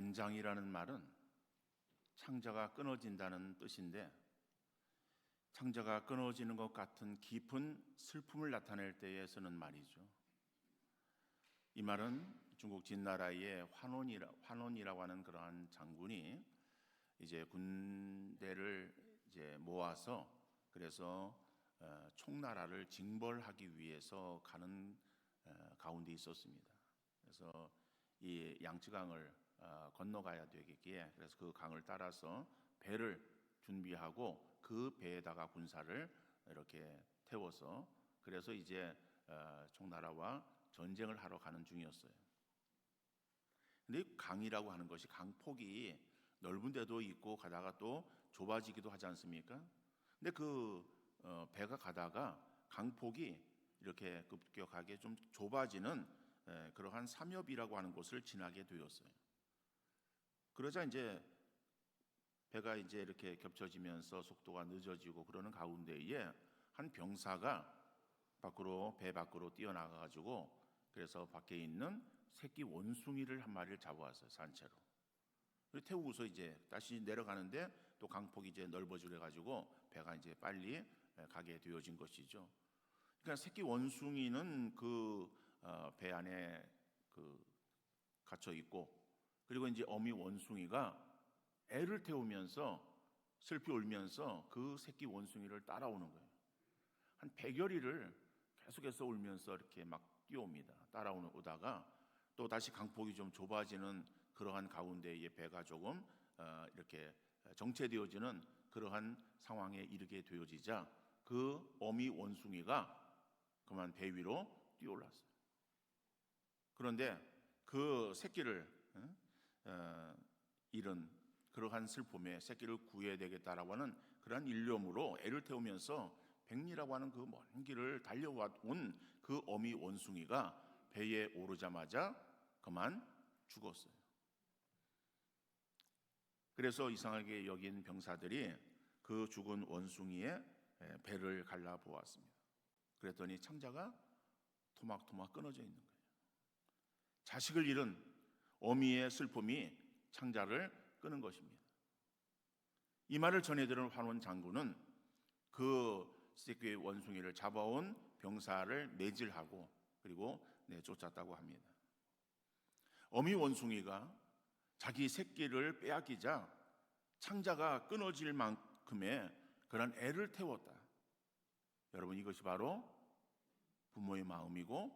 관장이라는 말은 창자가 끊어진다는 뜻인데, 창자가 끊어지는 것 같은 깊은 슬픔을 나타낼 때에 쓰는 말이죠. 이 말은 중국 진나라의 환원이라고 하는 그러한 장군이 이제 군대를 이제 모아서 그래서 총나라를 징벌하기 위해서 가는 가운데 있었습니다. 그래서 이 양쯔강을 건너가야 되겠기에 그래서 그 강을 따라서 배를 준비하고 그 배에다가 군사를 이렇게 태워서 그래서 이제 총나라와 전쟁을 하러 가는 중이었어요. 근데 강이라고 하는 것이 강폭이 넓은 데도 있고 가다가 또 좁아지기도 하지 않습니까? 근데 그 배가 가다가 강폭이 이렇게 급격하게 좀 좁아지는 그러한 삼엽이라고 하는 곳을 지나게 되었어요. 그러자 이제 배가 이제 이렇게 겹쳐지면서 속도가 늦어지고 그러는 가운데에 한 병사가 배 밖으로 뛰어나가 가지고 그래서 밖에 있는 새끼 원숭이를 한 마리를 잡아왔어요. 산채로. 그리고 태우고서 이제 다시 내려가는데 또 강폭이 이제 넓어지려 가지고 배가 이제 빨리 가게 되어진 것이죠. 그러니까 새끼 원숭이는 그 배 안에 갇혀 있고, 그리고 이제 어미 원숭이가 애를 태우면서 슬피 울면서 그 새끼 원숭이를 따라오는 거예요. 한 100여리를 계속해서 울면서 이렇게 막 뛰어옵니다. 따라오다가 또 다시 강폭이 좀 좁아지는 그러한 가운데에 배가 조금 이렇게 정체되어지는 그러한 상황에 이르게 되어지자 그 어미 원숭이가 그만 배 위로 뛰어올랐어요. 그런데 그 새끼를 잃은 그러한 슬픔에 새끼를 구해야 되겠다라고 하는 그러한 일념으로 애를 태우면서 백리라고 하는 그 먼 길을 달려온 그 어미 원숭이가 배에 오르자마자 그만 죽었어요. 그래서 이상하게 여긴 병사들이 그 죽은 원숭이의 배를 갈라 보았습니다. 그랬더니 창자가 토막토막 끊어져 있는 거예요. 자식을 잃은 어미의 슬픔이 창자를 끄는 것입니다. 이 말을 전해들은 환원 장군은 그 새끼 원숭이를 잡아온 병사를 매질하고 그리고 내쫓았다고 합니다. 어미 원숭이가 자기 새끼를 빼앗기자 창자가 끊어질 만큼의 그런 애를 태웠다. 여러분, 이것이 바로 부모의 마음이고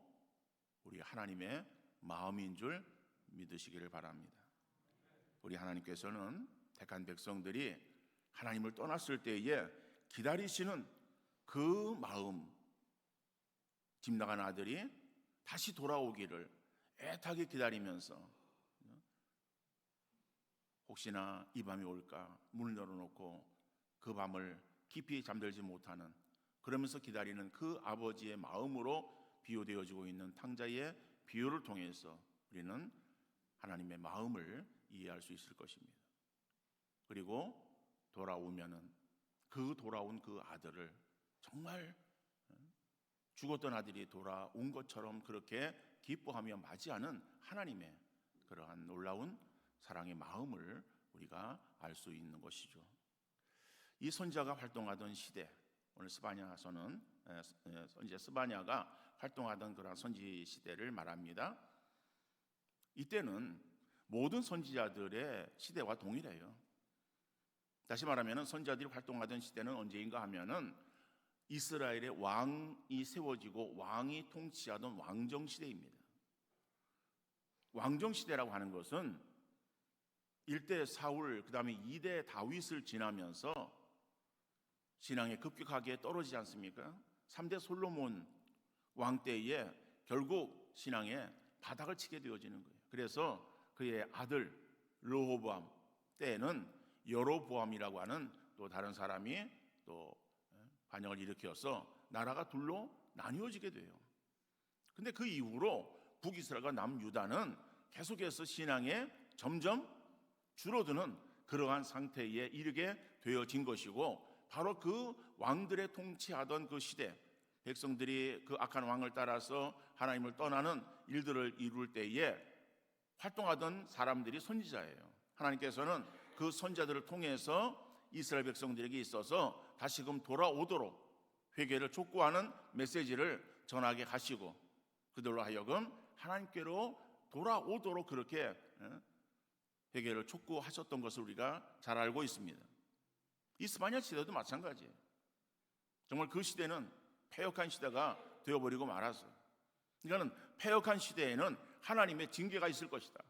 우리 하나님의 마음인 줄 믿으시기를 바랍니다. 우리 하나님께서는 택한 백성들이 하나님을 떠났을 때에 기다리시는 그 마음, 집 나간 아들이 다시 돌아오기를 애타게 기다리면서 혹시나 이 밤이 올까 문을 열어놓고 그 밤을 깊이 잠들지 못하는, 그러면서 기다리는 그 아버지의 마음으로 비유되어지고 있는 탕자의 비유를 통해서 우리는 하나님의 마음을 이해할 수 있을 것입니다. 그리고 돌아오면은 그 돌아온 그 아들을 정말 죽었던 아들이 돌아온 것처럼 그렇게 기뻐하며 맞이하는 하나님의 그러한 놀라운 사랑의 마음을 우리가 알 수 있는 것이죠. 이 선지자가 활동하던 시대, 오늘 스바냐서는 선지자 스바냐가 활동하던 그런 선지 시대를 말합니다. 이때는 모든 선지자들의 시대와 동일해요. 다시 말하면 선지자들이 활동하던 시대는 언제인가 하면은 이스라엘의 왕이 세워지고 왕이 통치하던 왕정시대입니다. 왕정시대라고 하는 것은 1대 사울, 그 다음에 2대 다윗을 지나면서 신앙이 급격하게 떨어지지 않습니까? 3대 솔로몬 왕 때에 결국 신앙에 바닥을 치게 되어지는 거예요. 그래서 그의 아들 르호보암 때에는 여로보암이라고 하는 또 다른 사람이 또 반역을 일으켜서 나라가 둘로 나뉘어지게 돼요. 근데 그 이후로 북이스라엘과 남유다는 계속해서 신앙에 점점 줄어드는 그러한 상태에 이르게 되어진 것이고, 바로 그 왕들의 통치하던 그 시대, 백성들이 그 악한 왕을 따라서 하나님을 떠나는 일들을 이룰 때에 활동하던 사람들이 선지자예요. 하나님께서는 그 선지자들을 통해서 이스라엘 백성들에게 있어서 다시금 돌아오도록 회개를 촉구하는 메시지를 전하게 하시고 그들로 하여금 하나님께로 돌아오도록 그렇게 회개를 촉구하셨던 것을 우리가 잘 알고 있습니다. 이스파냐 시대도 마찬가지예요. 정말 그 시대는 패역한 시대가 되어버리고 말았어요. 그러니까 패역한 시대에는 하나님의 징계가 있을 것이다.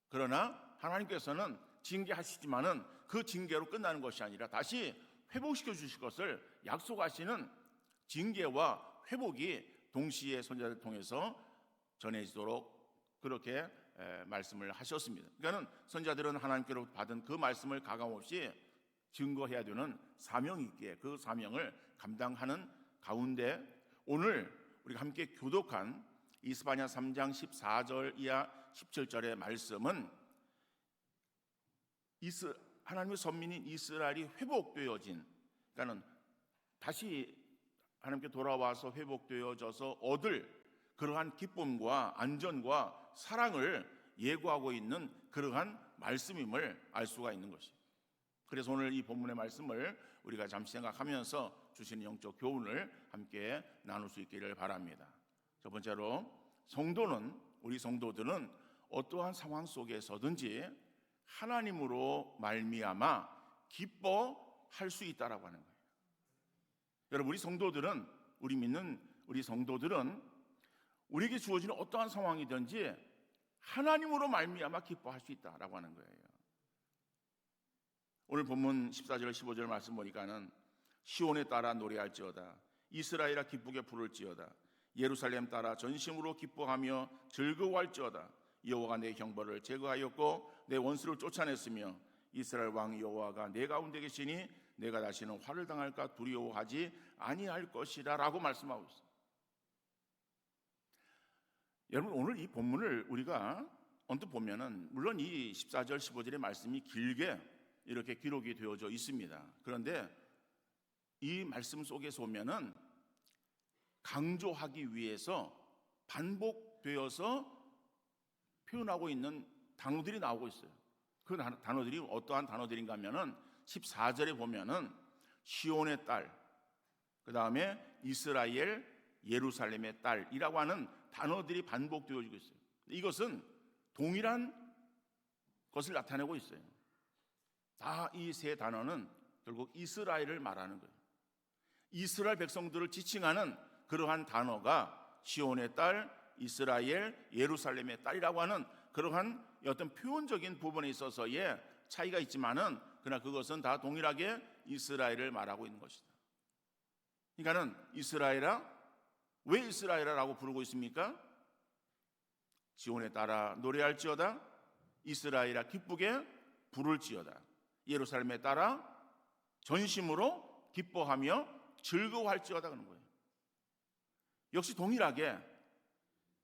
그러나 하나님께서는 징계하시지만은 그 징계로 끝나는 것이 아니라 다시 회복시켜 주실 것을 약속하시는 징계와 회복이 동시에 선지자를 통해서 전해지도록 그렇게 말씀을 하셨습니다. 그러니까 선지자들은 하나님께로 받은 그 말씀을 가감없이 증거해야 되는 사명이 있기에 그 사명을 감당하는 가운데 오늘 우리가 함께 교독한 이스파냐 3장 14절 이하 17절의 말씀은 하나님의 선민인 이스라엘이 회복되어진, 그러니까 다시 하나님께 돌아와서 회복되어져서 얻을 그러한 기쁨과 안전과 사랑을 예고하고 있는 그러한 말씀임을 알 수가 있는 것입니다. 그래서 오늘 이 본문의 말씀을 우리가 잠시 생각하면서 주시는 영적 교훈을 함께 나눌 수 있기를 바랍니다. 첫 번째로 우리 성도들은 어떠한 상황 속에서든지 하나님으로 말미암아 기뻐할 수 있다라고 하는 거예요. 여러분, 우리 믿는 우리 성도들은 우리에게 주어지는 어떠한 상황이든지 하나님으로 말미암아 기뻐할 수 있다라고 하는 거예요. 오늘 본문 14절 15절 말씀 보니까는 시온에 따라 노래할지어다, 이스라엘아 기쁘게 부를지어다, 예루살렘 따라 전심으로 기뻐하며 즐거워할지어다. 여호와가 내 형벌을 제거하였고 내 원수를 쫓아냈으며 이스라엘 왕 여호와가 내 가운데 계시니 내가 다시는 화를 당할까 두려워하지 아니할 것이라 라고 말씀하고 있습니다. 여러분, 오늘 이 본문을 우리가 언뜻 보면은 물론 이 14절 15절의 말씀이 길게 이렇게 기록이 되어져 있습니다. 그런데 이 말씀 속에서 보면은 강조하기 위해서 반복되어서 표현하고 있는 단어들이 나오고 있어요. 그 단어들이 어떠한 단어들인가 하면은 14절에 보면은 시온의 딸, 그 다음에 이스라엘 예루살렘의 딸이라고 하는 단어들이 반복되어지고 있어요. 이것은 동일한 것을 나타내고 있어요. 다 이 세 단어는 결국 이스라엘을 말하는 거예요. 이스라엘 백성들을 지칭하는 그러한 단어가 시온의 딸, 이스라엘, 예루살렘의 딸이라고 하는 그러한 어떤 표현적인 부분에 있어서의 차이가 있지만은 그러나 그것은 다 동일하게 이스라엘을 말하고 있는 것이다. 그러니까는 이스라엘아, 왜 이스라엘아라고 부르고 있습니까? 시온에 따라 노래할지어다, 이스라엘아 기쁘게 부를지어다, 예루살렘에 따라 전심으로 기뻐하며 즐거워할지어다 그런 거예요. 역시 동일하게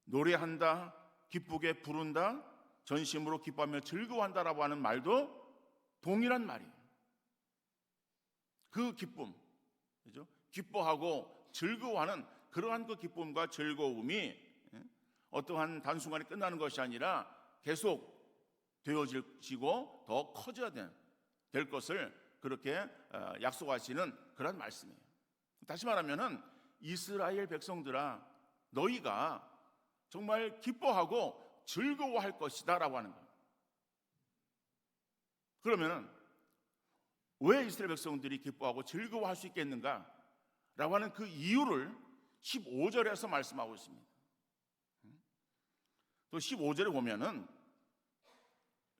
노래한다, 기쁘게 부른다, 전심으로 기뻐하며 즐거워한다라고 하는 말도 동일한 말이에요. 그 기쁨, 그죠? 기뻐하고 즐거워하는 그러한 그 기쁨과 즐거움이 어떠한 단순간에 끝나는 것이 아니라 계속 되어지고 더 커져야 될 것을 그렇게 약속하시는 그런 말씀이에요. 다시 말하면은 이스라엘 백성들아, 너희가 정말 기뻐하고 즐거워할 것이다 라고 하는 거예요. 그러면은 왜 이스라엘 백성들이 기뻐하고 즐거워할 수 있겠는가 라고 하는 그 이유를 15절에서 말씀하고 있습니다. 또 15절에 보면은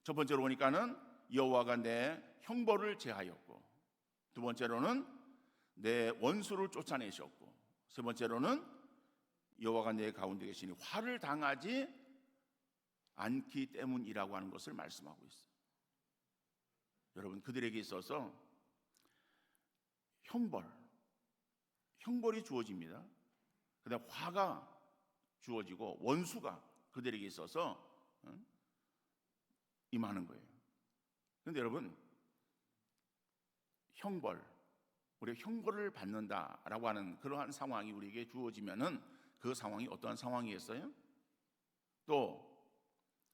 첫 번째로 보니까는 여호와가 내 형벌을 제하였고, 두 번째로는 내 원수를 쫓아내셨고, 세 번째로는 여호와가 내 가운데 계시니 화를 당하지 않기 때문이라고 하는 것을 말씀하고 있어요. 여러분, 그들에게 있어서 형벌이 주어집니다. 그다음 화가 주어지고 원수가 그들에게 있어서 임하는 거예요. 그런데 여러분, 우리가 형벌을 받는다라고 하는 그러한 상황이 우리에게 주어지면은 그 상황이 어떠한 상황이겠어요? 또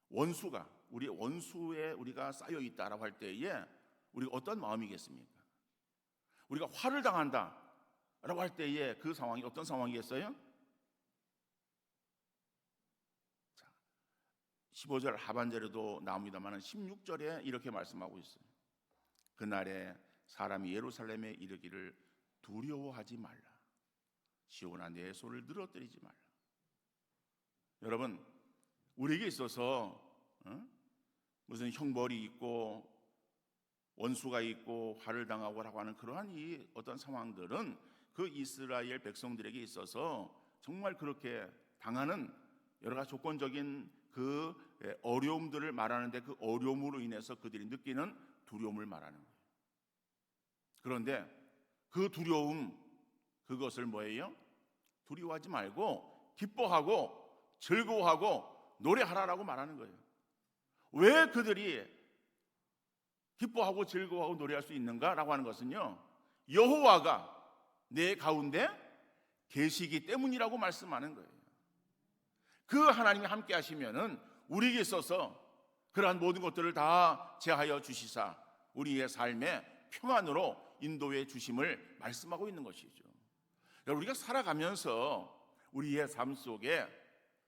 원수가 우리 원수에 우리가 쌓여 있다라고 할 때에 우리가 어떤 마음이겠습니까? 우리가 화를 당한다라고 할 때에 그 상황이 어떤 상황이겠어요? 자, 15절 하반절에도 나옵니다만 16절에 이렇게 말씀하고 있어요. 그날에 사람이 예루살렘에 이르기를 두려워하지 말라. 시온아 내 손을 늘어뜨리지 말라. 여러분, 우리에게 있어서 무슨 형벌이 있고 원수가 있고 화를 당하고라고 하는 그러한 이 어떤 상황들은 그 이스라엘 백성들에게 있어서 정말 그렇게 당하는 여러 가지 조건적인 그 어려움들을 말하는데 그 어려움으로 인해서 그들이 느끼는 두려움을 말하는 거예요. 그런데 그 두려움, 그것을 뭐예요? 두려워하지 말고 기뻐하고 즐거워하고 노래하라라고 말하는 거예요. 왜 그들이 기뻐하고 즐거워하고 노래할 수 있는가라고 하는 것은요, 여호와가 내 가운데 계시기 때문이라고 말씀하는 거예요. 그 하나님이 함께 하시면은 우리에게 있어서 그러한 모든 것들을 다 제하여 주시사 우리의 삶에 평안으로 인도해 주심을 말씀하고 있는 것이죠. 여러분, 우리가 살아가면서 우리의 삶 속에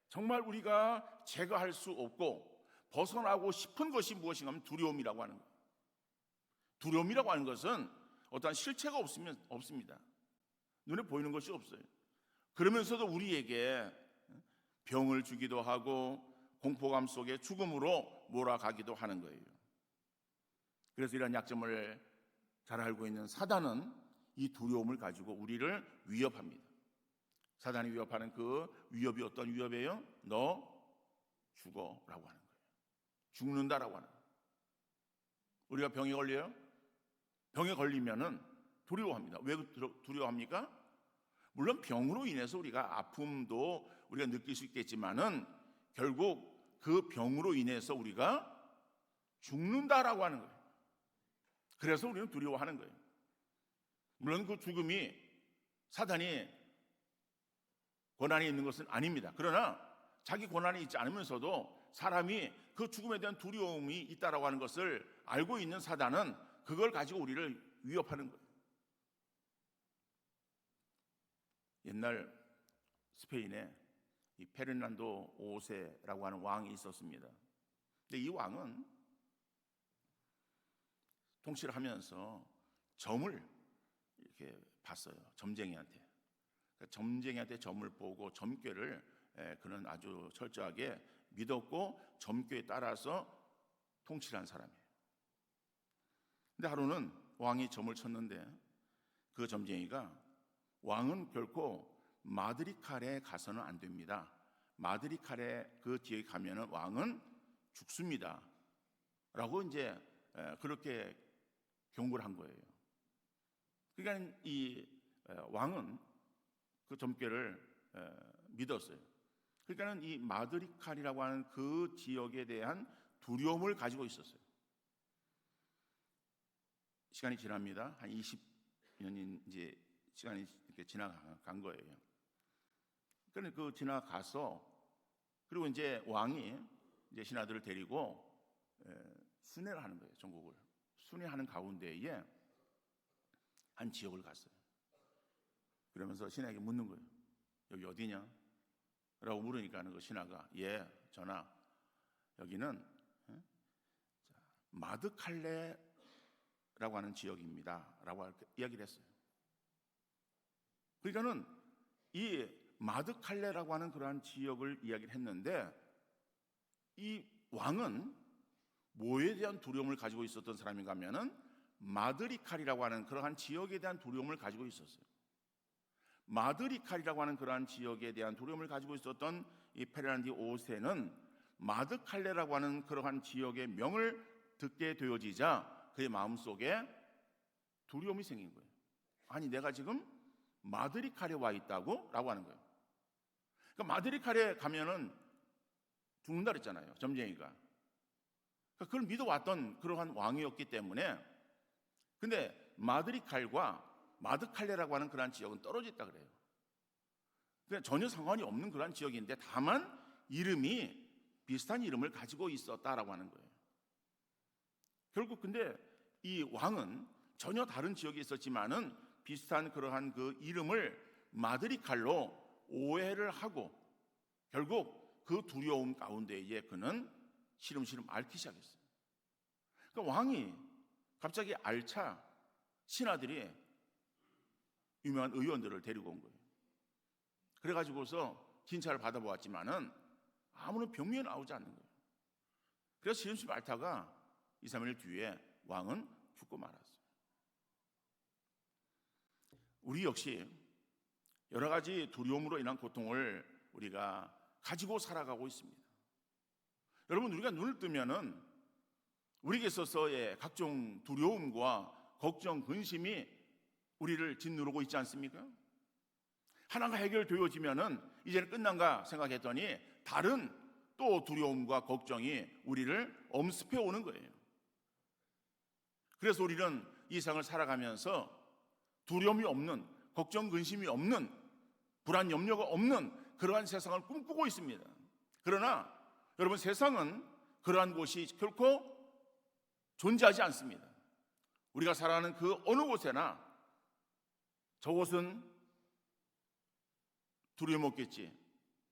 정말 우리가 제거할 수 없고 벗어나고 싶은 것이 무엇인가 하면 두려움이라고 하는 거예요. 두려움이라고 하는 것은 어떠한 실체가 없습니다. 눈에 보이는 것이 없어요. 그러면서도 우리에게 병을 주기도 하고 공포감 속에 죽음으로 몰아가기도 하는 거예요. 그래서 이런 약점을 잘 알고 있는 사단은 이 두려움을 가지고 우리를 위협합니다. 사단이 위협하는 그 위협이 어떤 위협이에요? 너 죽어라고 하는 거예요. 죽는다라고 하는 거예요. 우리가 병에 걸려요? 병에 걸리면은 두려워합니다. 왜 두려워합니까? 물론 병으로 인해서 우리가 아픔도 우리가 느낄 수 있겠지만은 결국 그 병으로 인해서 우리가 죽는다라고 하는 거예요. 그래서 우리는 두려워하는 거예요. 물론 그 죽음이 사단이 권한이 있는 것은 아닙니다. 그러나 자기 권한이 있지 않으면서도 사람이 그 죽음에 대한 두려움이 있다라고 하는 것을 알고 있는 사단은 그걸 가지고 우리를 위협하는 거예요. 옛날 스페인에 이 페르난도 5세라고 하는 왕이 있었습니다. 근데 이 왕은 통치를 하면서 점을 이렇게 봤어요. 점쟁이한테. 점쟁이한테 점을 보고 점괘를 그는 아주 철저하게 믿었고 점괘에 따라서 통치를 한 사람이에요. 근데 하루는 왕이 점을 쳤는데 그 점쟁이가 왕은 결코 마드리칼에 가서는 안 됩니다. 마드리칼에 그 뒤에 가면은 왕은 죽습니다. 라고 이제 그렇게 경고를 한 거예요. 그러니까 이 왕은 그 점괘를 믿었어요. 그러니까는 이 마드리칼이라고 하는 그 지역에 대한 두려움을 가지고 있었어요. 시간이 지납니다. 한 20년이 이제 시간이 이렇게 지나간 거예요. 그러니까 그 지나가서 그리고 이제 왕이 이제 신하들을 데리고 순회를 하는 거예요. 전국을 순회하는 가운데에 한 지역을 갔어요. 그러면서 신하에게 묻는 거예요. 여기 어디냐? 라고 물으니까 그 신하가 예, 전하, 여기는 마드칼레라고 하는 지역입니다. 라고 이야기를 했어요. 그러니까는 이 마드칼레라고 하는 그러한 지역을 이야기를 했는데 이 왕은 뭐에 대한 두려움을 가지고 있었던 사람인가 하면은 마드리칼이라고 하는 그러한 지역에 대한 두려움을 가지고 있었어요. 마드리칼이라고 하는 그러한 지역에 대한 두려움을 가지고 있었던 이 페르난도 5세는 마드칼레라고 하는 그러한 지역의 명을 듣게 되어지자 그의 마음속에 두려움이 생긴 거예요. 아니 내가 지금 마드리칼에 와 있다고? 라고 하는 거예요. 그러니까 마드리칼에 가면은 죽는다 그랬잖아요. 점쟁이가. 그러니까 그걸 믿어왔던 그러한 왕이었기 때문에 근데 마드리칼과 마드칼레라고 하는 그러한 지역은 떨어져 있다 그래요. 그러니까 전혀 상관이 없는 그러한 지역인데 다만 이름이 비슷한 이름을 가지고 있었다라고 하는 거예요. 결국 근데 이 왕은 전혀 다른 지역에 있었지만은 비슷한 그러한 그 이름을 마드리칼로 오해를 하고 결국 그 두려움 가운데에 그는 시름시름 앓기 시작했어요. 그러니까 왕이 갑자기 알차 신하들이 유명한 의원들을 데리고 온 거예요. 그래가지고서 진찰을 받아보았지만은 아무런 병명이 나오지 않는 거예요. 그래서 시름시름 앓다가 2, 3일 뒤에 왕은 죽고 말았어요. 우리 역시 여러 가지 두려움으로 인한 고통을 우리가 가지고 살아가고 있습니다. 여러분, 우리가 눈을 뜨면은 우리에게 있어서의 각종 두려움과 걱정, 근심이 우리를 짓누르고 있지 않습니까? 하나가 해결되어지면은 이제는 끝난가 생각했더니 다른 또 두려움과 걱정이 우리를 엄습해 오는 거예요. 그래서 우리는 이 세상을 살아가면서 두려움이 없는, 걱정, 근심이 없는, 불안, 염려가 없는 그러한 세상을 꿈꾸고 있습니다. 그러나 여러분, 세상은 그러한 곳이 결코 존재하지 않습니다. 우리가 살아가는 그 어느 곳에나 저곳은 두려움 없겠지,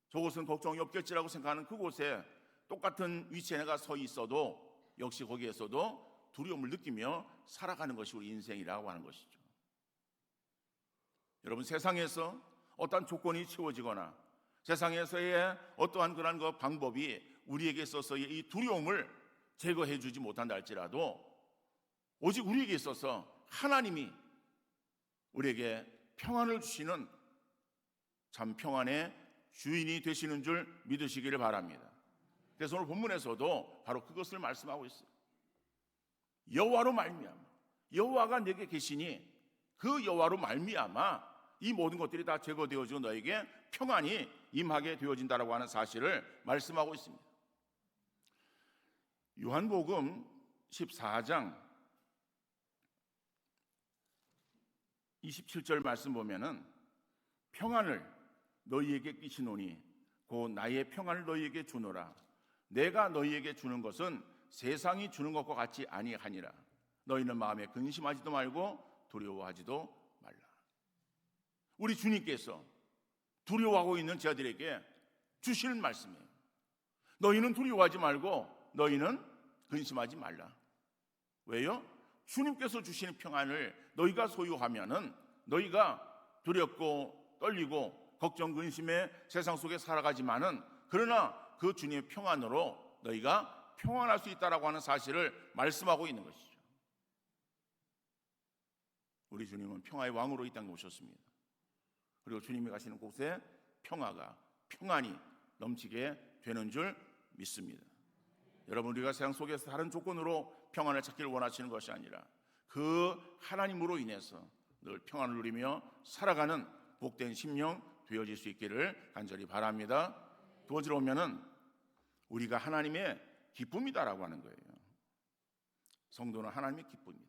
저곳은 걱정이 없겠지라고 생각하는 그곳에 똑같은 위치에 내가 서 있어도 역시 거기에서도 두려움을 느끼며 살아가는 것이 우리 인생이라고 하는 것이죠. 여러분, 세상에서 어떠한 조건이 채워지거나 세상에서의 어떠한 그런 그 방법이 우리에게 있어서의 이 두려움을 제거해 주지 못한다 할지라도 오직 우리에게 있어서 하나님이 우리에게 평안을 주시는 참 평안의 주인이 되시는 줄 믿으시기를 바랍니다. 그래서 오늘 본문에서도 바로 그것을 말씀하고 있어요. 여호와로 말미암아, 여호와가 내게 계시니 그 여호와로 말미암아 이 모든 것들이 다 제거되어지고 너에게 평안이 임하게 되어진다라고 하는 사실을 말씀하고 있습니다. 요한복음 14장 27절 말씀 보면은 평안을 너희에게 끼치노니 곧 나의 평안을 너희에게 주노라. 내가 너희에게 주는 것은 세상이 주는 것과 같이 아니하니라. 너희는 마음에 근심하지도 말고 두려워하지도 말라. 우리 주님께서 두려워하고 있는 자들에게 주시는 말씀이에요. 너희는 두려워하지 말고 너희는 근심하지 말라. 왜요? 주님께서 주시는 평안을 너희가 소유하면은 너희가 두렵고 떨리고 걱정 근심의 세상 속에 살아가지만은 그러나 그 주님의 평안으로 너희가 평안할 수 있다라고 하는 사실을 말씀하고 있는 것이죠. 우리 주님은 평화의 왕으로 이 땅에 오셨습니다. 그리고 주님이 가시는 곳에 평안이 넘치게 되는 줄 믿습니다. 여러분, 우리가 세상 속에서 다른 조건으로 평안을 찾기를 원하시는 것이 아니라 그 하나님으로 인해서 늘 평안을 누리며 살아가는 복된 심령 되어질 수 있기를 간절히 바랍니다. 두 번째로 보면은 우리가 하나님의 기쁨이다라고 하는 거예요. 성도는 하나님의 기쁨이다.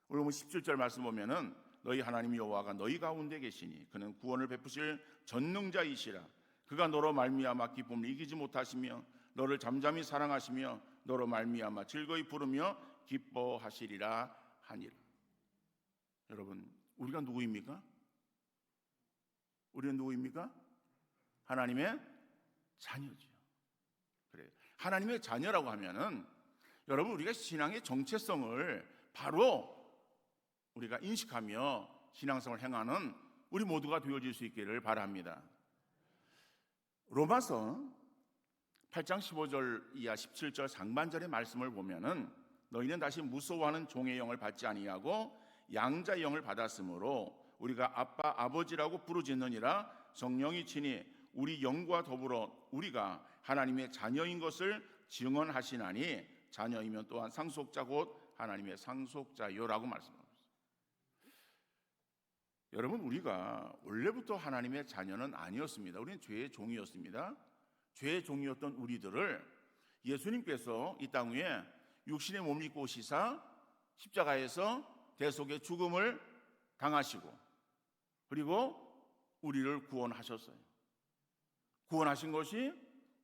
오늘 17절 말씀 보면은 너희 하나님 여호와가 너희 가운데 계시니 그는 구원을 베푸실 전능자이시라. 그가 너로 말미암아 기쁨을 이기지 못하시며 너를 잠잠히 사랑하시며 너로 말미암아 즐거이 부르며 기뻐하시리라 하니라. 여러분, 우리가 누구입니까? 우리는 누구입니까? 하나님의 자녀죠. 그래요. 하나님의 자녀라고 하면은 여러분, 우리가 신앙의 정체성을 바로 우리가 인식하며 신앙생활을 행하는 우리 모두가 되어질 수 있기를 바랍니다. 로마서 8장 15절 이하 17절 상반절의 말씀을 보면은 너희는 다시 무서워하는 종의 영을 받지 아니하고 양자의 영을 받았으므로 우리가 아빠 아버지라고 부르짖느니라. 성령이 친히 우리 영과 더불어 우리가 하나님의 자녀인 것을 증언하시나니 자녀이면 또한 상속자 곧 하나님의 상속자요라고 말씀합니다. 여러분, 우리가 원래부터 하나님의 자녀는 아니었습니다. 우리는 죄의 종이었습니다. 죄의 종이었던 우리들을 예수님께서 이 땅 위에 육신의 몸을 입고 오시사 십자가에서 대속의 죽음을 당하시고 그리고 우리를 구원하셨어요. 구원하신 것이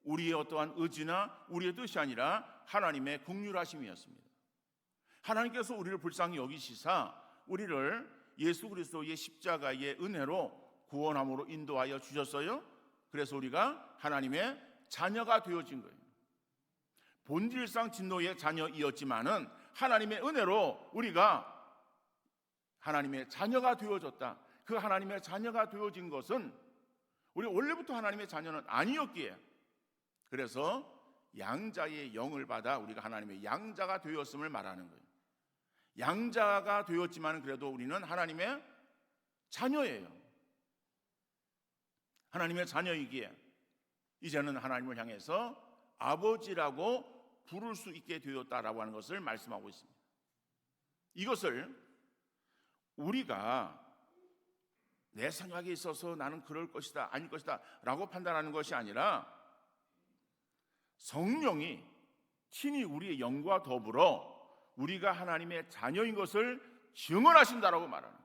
우리의 어떠한 의지나 우리의 뜻이 아니라 하나님의 긍휼하심이었습니다. 하나님께서 우리를 불쌍히 여기시사 우리를 예수 그리스도의 십자가의 은혜로 구원함으로 인도하여 주셨어요. 그래서 우리가 하나님의 자녀가 되어진 거예요. 본질상 진노의 자녀이었지만은 하나님의 은혜로 우리가 하나님의 자녀가 되어졌다. 그 하나님의 자녀가 되어진 것은 우리 원래부터 하나님의 자녀는 아니었기에, 그래서 양자의 영을 받아 우리가 하나님의 양자가 되었음을 말하는 거예요. 양자가 되었지만 그래도 우리는 하나님의 자녀예요. 하나님의 자녀이기에 이제는 하나님을 향해서 아버지라고 부를 수 있게 되었다라고 하는 것을 말씀하고 있습니다. 이것을 우리가 내 생각에 있어서 나는 그럴 것이다, 아닐 것이다 라고 판단하는 것이 아니라 성령이 친히 우리의 영과 더불어 우리가 하나님의 자녀인 것을 증언하신다라고 말하는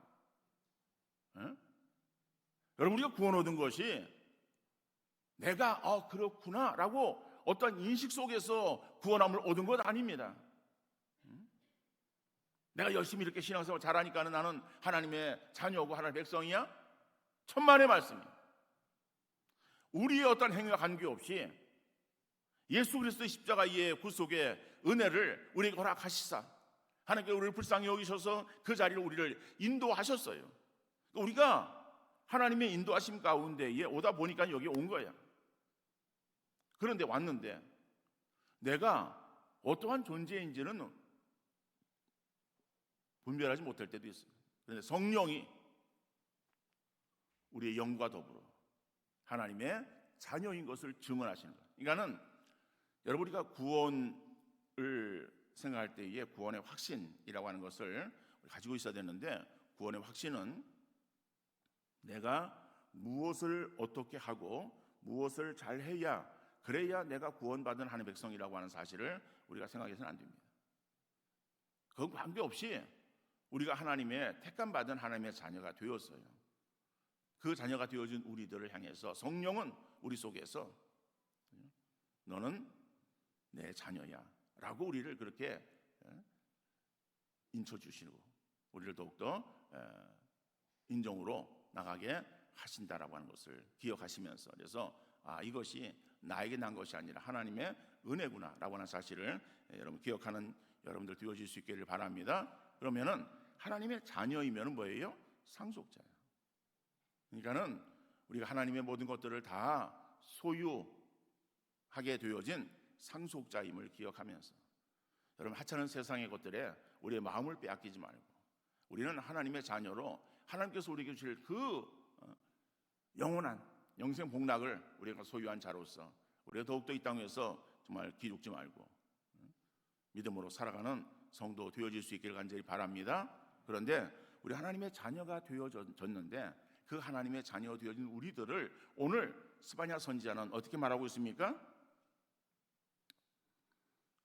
거예요. 여러분, 우리가 구원 얻은 것이 내가 그렇구나 라고 어떤 인식 속에서 구원함을 얻은 것 아닙니다. 내가 열심히 이렇게 신앙생활 잘하니까 나는 하나님의 자녀고 하나님의 백성이야? 천만의 말씀이에요. 우리의 어떤 행위와 관계없이 예수 그리스도의 십자가의 구속의 은혜를 우리에게 허락하시사 하나님께 우리를 불쌍히 여기셔서 그 자리로 우리를 인도하셨어요. 우리가 하나님의 인도하심 가운데에 오다 보니까 여기 온 거야. 그런데 왔는데 내가 어떠한 존재인지는 분별하지 못할 때도 있어요. 그런데 성령이 우리의 영과 더불어 하나님의 자녀인 것을 증언하시는 거예요. 그러니까는 여러분, 우리가 구원을 생각할 때에 구원의 확신이라고 하는 것을 가지고 있어야 되는데, 구원의 확신은 내가 무엇을 어떻게 하고 무엇을 잘 해야 그래야 내가 구원받은 하나님의 백성이라고 하는 사실을 우리가 생각해서는 안 됩니다. 그건 관계없이 우리가 하나님의 택감받은 하나님의 자녀가 되었어요. 그 자녀가 되어진 우리들을 향해서 성령은 우리 속에서 너는 내 자녀야 라고 우리를 그렇게 인쳐주시고 우리를 더욱더 인정으로 나가게 하신다라고 하는 것을 기억하시면서, 그래서 이것이 나에게 난 것이 아니라 하나님의 은혜구나라고 하는 사실을 여러분 기억하는 여러분들 되어질 수 있기를 바랍니다. 그러면은 하나님의 자녀이면 뭐예요? 상속자예요. 그러니까는 우리가 하나님의 모든 것들을 다 소유하게 되어진 상속자임을 기억하면서, 여러분, 하찮은 세상의 것들에 우리의 마음을 빼앗기지 말고 우리는 하나님의 자녀로 하나님께서 우리에게 주실 그 영원한 영생 복락을 우리가 소유한 자로서 우리가 더욱더 이 땅에서 정말 기죽지 말고 믿음으로 살아가는 성도 되어질 수 있기를 간절히 바랍니다. 그런데 우리 하나님의 자녀가 되어졌는데 그 하나님의 자녀 되어진 우리들을 오늘 스바냐 선지자는 어떻게 말하고 있습니까?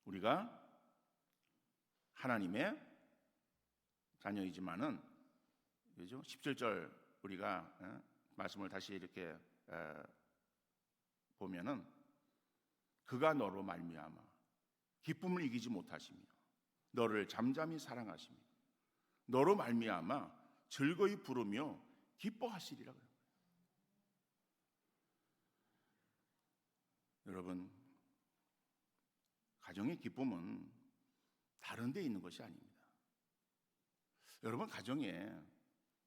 우리가 하나님의 자녀이지만은, 그죠? 17절 우리가 말씀을 다시 이렇게 보면은 그가 너로 말미암아 기쁨을 이기지 못하시며 너를 잠잠히 사랑하시며 너로 말미암아 즐거이 부르며 기뻐하시리라. 여러분, 가정의 기쁨은 다른 데 있는 것이 아닙니다. 여러분, 가정에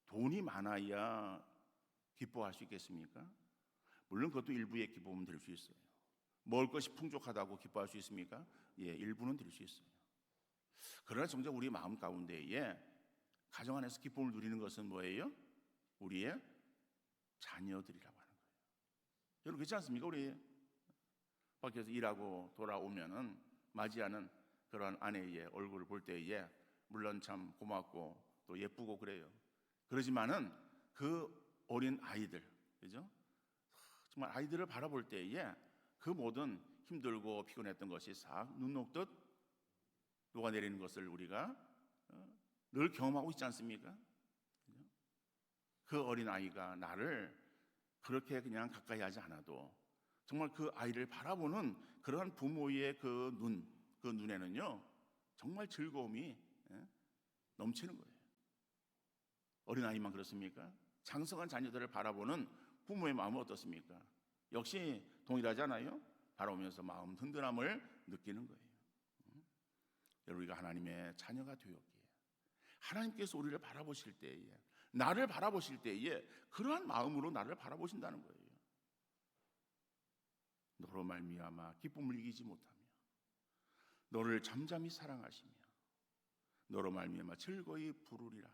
돈이 많아야 기뻐할 수 있겠습니까? 물론 그것도 일부의 기쁨은 될 수 있어요. 먹을 것이 풍족하다고 기뻐할 수 있습니까? 예, 일부는 될 수 있어요. 그러나 정작 우리 마음 가운데에 가정 안에서 기쁨을 누리는 것은 뭐예요? 우리의 자녀들이라고 하는 거예요. 여러분, 그렇지 않습니까? 우리 밖에서 일하고 돌아오면은 맞이하는 그런 아내의 얼굴을 볼 때에 물론 참 고맙고 또 예쁘고 그래요. 그러지만은 그 어린 아이들, 그죠? 정말 아이들을 바라볼 때에 그 모든 힘들고 피곤했던 것이 싹 눈 녹듯 녹아내리는 것을 우리가 늘 경험하고 있지 않습니까? 그 어린 아이가 나를 그렇게 그냥 가까이 하지 않아도 정말 그 아이를 바라보는 그러한 부모의 그 눈에는요 정말 즐거움이 넘치는 거예요. 어린아이만 그렇습니까? 장성한 자녀들을 바라보는 부모의 마음은 어떻습니까? 역시 동일하잖아요. 바라보면서 마음 든든함을 느끼는 거예요. 여러분, 우리가 하나님의 자녀가 되었기에 하나님께서 우리를 바라보실 때에, 나를 바라보실 때에 그러한 마음으로 나를 바라보신다는 거예요. 너로 말미암아 기쁨을 이기지 못하며 너를 잠잠히 사랑하시며 너로 말미암아 즐거이 부르리라.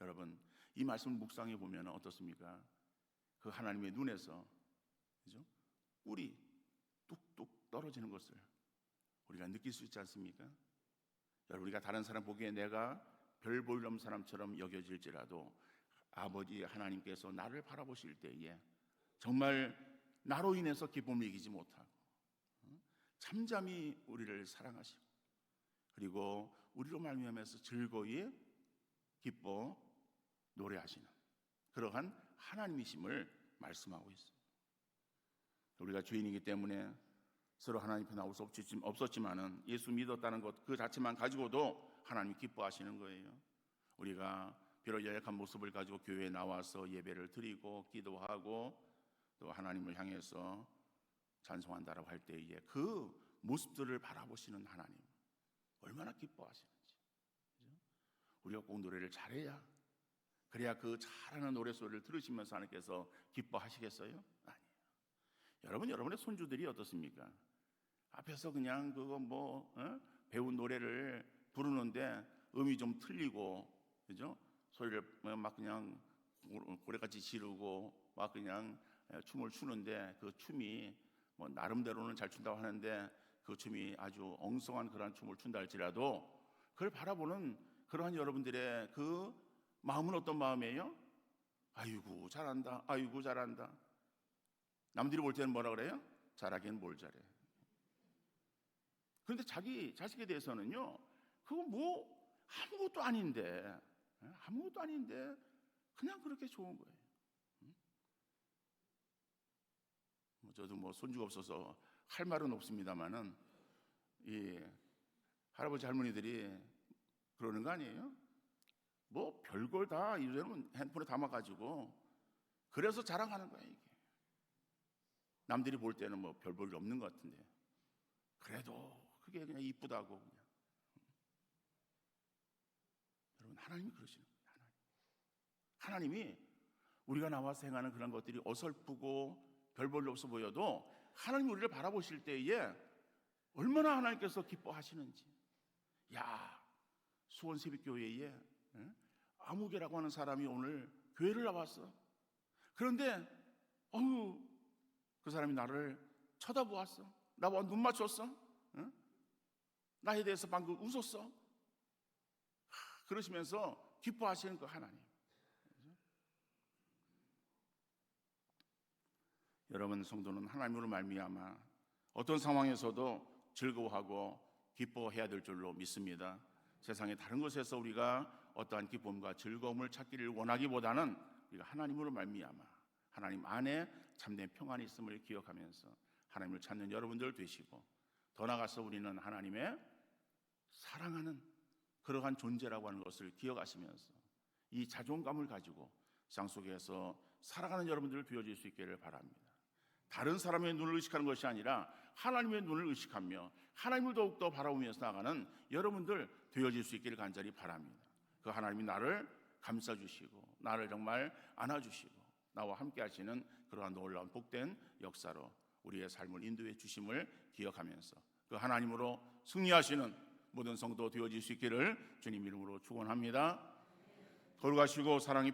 여러분, 이 말씀을 묵상해 보면 어떻습니까? 그 하나님의 눈에서, 그죠? 꿀이 뚝뚝 떨어지는 것을 우리가 느낄 수 있지 않습니까? 여러분, 우리가 다른 사람 보기에 내가 별 볼 일 없는 사람처럼 여겨질지라도 아버지 하나님께서 나를 바라보실 때에 정말 나로 인해서 기쁨을 이기지 못하고 잠잠히 우리를 사랑하시고 그리고 우리로 말미암아서 즐거이 기뻐 노래하시는 그러한 하나님이심을 말씀하고 있습니다. 우리가 죄인이기 때문에 서로 하나님 편에 나올 수 없었지만은 예수 믿었다는 것 그 자체만 가지고도 하나님이 기뻐하시는 거예요. 우리가 비록 연약한 모습을 가지고 교회에 나와서 예배를 드리고 기도하고 또 하나님을 향해서 찬송한다라고 할 때에 그 모습들을 바라보시는 하나님 얼마나 기뻐하시는지. 우리가 꼭 노래를 잘해야, 그래야 그 잘하는 노래소리를 들으시면서 하나님께서 기뻐하시겠어요? 아니에요. 여러분, 여러분의 손주들이 어떻습니까? 앞에서 그냥 그거 배운 노래를 부르는데 음이 좀 틀리고, 그죠? 소리를 막 그냥 고래같이 지르고 막 그냥 춤을 추는데 그 춤이 뭐 나름대로는 잘 춘다고 하는데 그 춤이 아주 엉성한 그런 춤을 춘다 할지라도 그걸 바라보는 그러한 여러분들의 그 마음은 어떤 마음이에요? 아이고 잘한다, 아이고 잘한다. 남들이 볼 때는 뭐라 그래요? 잘하기는 뭘 잘해. 그런데 자기 자식에 대해서는요 그거 뭐 아무것도 아닌데 그냥 그렇게 좋은 거예요. 저도 손주가 없어서 할 말은 없습니다만은 이 할아버지 할머니들이 그러는 거 아니에요? 뭐 별걸 다 이제는 핸드폰에 담아가지고 그래서 자랑하는 거예요. 이게 남들이 볼 때는 뭐 별 볼 일 없는 것 같은데 그래도 그게 그냥 이쁘다고 그냥. 여러분, 하나님이 그러시는 거예요. 하나님이 우리가 나와서 행하는 그런 것들이 어설프고 별 볼 일 없어 보여도 하나님 우리를 바라보실 때에 얼마나 하나님께서 기뻐하시는지. 야, 수원 새벽교회에 아무개라고 하는 사람이 오늘 교회를 나왔어. 그런데 그 사람이 나를 쳐다보았어. 나와 눈 맞췄어. 나에 대해서 방금 웃었어. 그러시면서 기뻐하시는 그 하나님. 여러분, 성도는 하나님으로 말미암아 어떤 상황에서도 즐거워하고 기뻐해야 될 줄로 믿습니다. 세상의 다른 곳에서 우리가 어떠한 기쁨과 즐거움을 찾기를 원하기보다는 우리가 하나님으로 말미암아 하나님 안에 참된 평안이 있음을 기억하면서 하나님을 찾는 여러분들 되시고, 더 나아가서 우리는 하나님의 사랑하는 그러한 존재라고 하는 것을 기억하시면서 이 자존감을 가지고 세상 속에서 살아가는 여러분들을 되어질 수 있기를 바랍니다. 다른 사람의 눈을 의식하는 것이 아니라 하나님의 눈을 의식하며 하나님을 더욱더 바라보면서 나가는 여러분들 되어질 수 있기를 간절히 바랍니다. 그 하나님이 나를 감싸주시고 나를 정말 안아주시고 나와 함께 하시는 그러한 놀라운 복된 역사로 우리의 삶을 인도해 주심을 기억하면서 그 하나님으로 승리하시는 모든 성도 되어질 수 있기를 주님 이름으로 축원합니다. 거룩하시고 사랑이